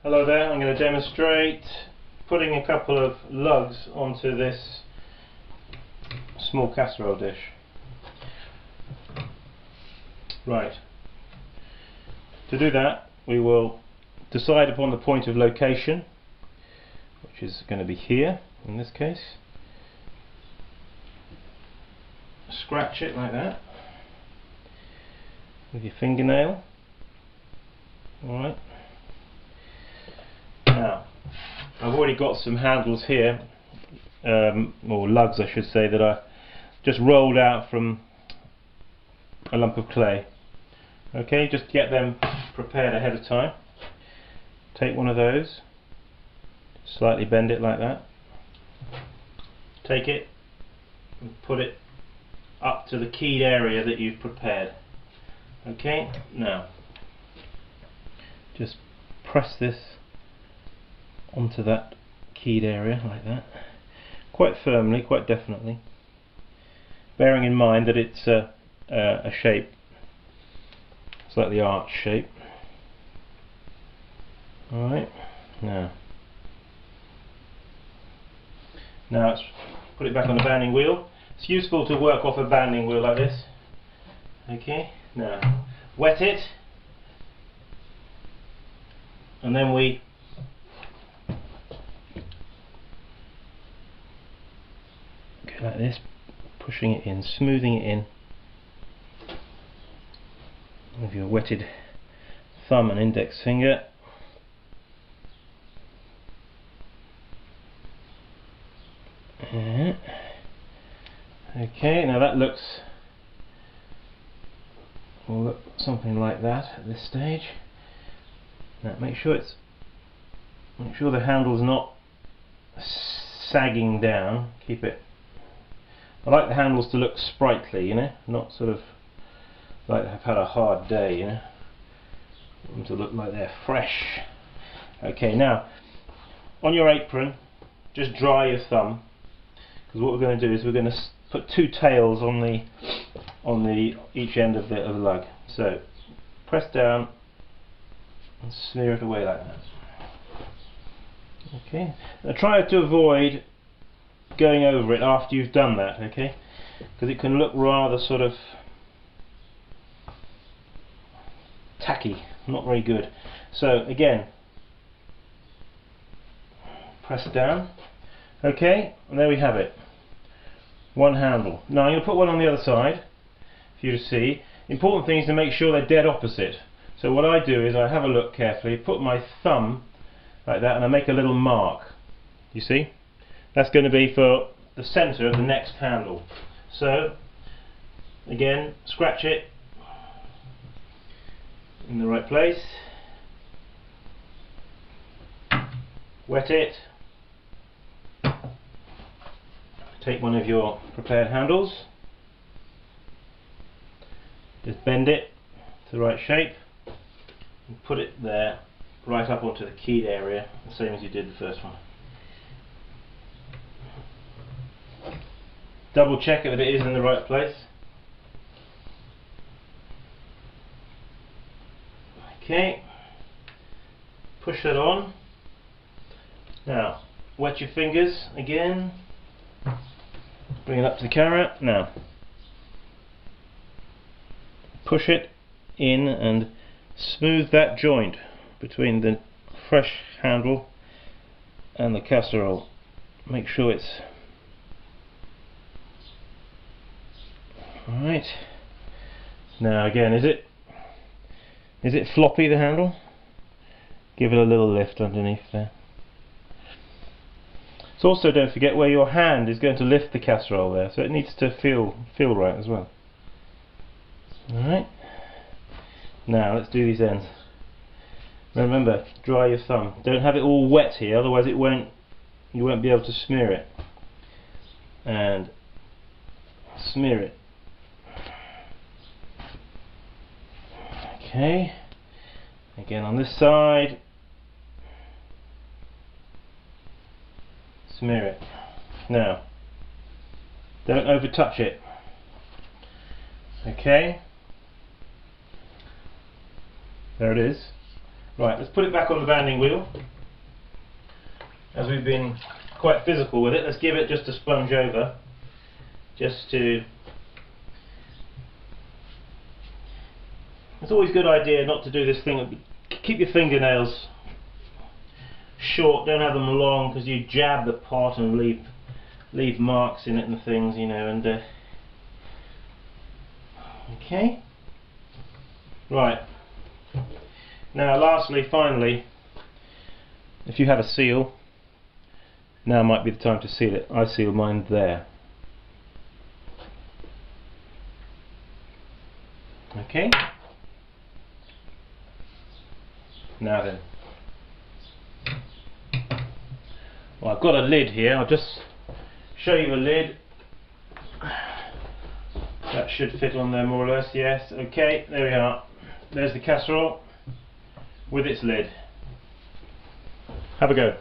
Hello there, I'm going to demonstrate putting a couple of lugs onto this small casserole dish. Right, to do that we will decide upon the point of location, which is going to be here in this case. Scratch it like that with your fingernail. Alright. Now, I've already got some handles here, or lugs I should say, that I just rolled out from a lump of clay. Okay, just get them prepared ahead of time. Take one of those, slightly bend it like that, take it and put it up to the keyed area that you've prepared. Okay, now just press this onto that keyed area like that, quite firmly, quite definitely, bearing in mind that it's a shape, slightly arch shape. Alright, now let's put it back on the banding wheel. It's useful to work off a banding wheel like this. Okay, now wet it, and then we go like this, pushing it in, smoothing it in with your wetted thumb and index finger. Okay, now that will look something like that at this stage. Now make sure the handle's not sagging down. Keep it. I like the handles to look sprightly, you know, not sort of like they've had a hard day, you know. I want them to look like they're fresh. Okay, now on your apron, just dry your thumb, because what we're going to do is we're going to put two tails on each end of the lug. So press down and smear it away like that. Okay. Now try to avoid going over it after you've done that, okay? Because it can look rather sort of tacky, not very good. So again, press down. Okay, and there we have it. One handle. Now I'm going to put one on the other side for you to see. The important thing is to make sure they're dead opposite. So what I do is I have a look carefully, put my thumb like that, and I make a little mark. You see? That's going to be for the centre of the next handle. So again, scratch it in the right place, wet it, take one of your prepared handles, just bend it to the right shape and put it there right up onto the keyed area, the same as you did the first one. Double check that it is in the right place. Okay, push that on. Now wet your fingers again, bring it up to the camera. Now push it in and smooth that joint between the fresh handle and the casserole. Make sure it's alright. Now again, is it floppy, the handle? Give it a little lift underneath there. So also don't forget where your hand is going to lift the casserole there, so it needs to feel right as well. Alright. Now let's do these ends. Remember, dry your thumb. Don't have it all wet here, otherwise you won't be able to smear it. And smear it. Okay. Again on this side. Smear it. Now, don't over touch it. Okay. There it is. Right, let's put it back on the banding wheel. As we've been quite physical with it, let's give it just a sponge over, just to... It's always a good idea not to do this thing. Keep your fingernails short, don't have them long, because you jab the pot and leave marks in it and things, you know. And okay, right. Now, lastly, finally, if you have a seal, now might be the time to seal it. I seal mine there. Okay. Now then. Well, I've got a lid here. I'll just show you a lid. That should fit on there more or less. Yes. Okay. There we are. There's the casserole with its lid. Have a go.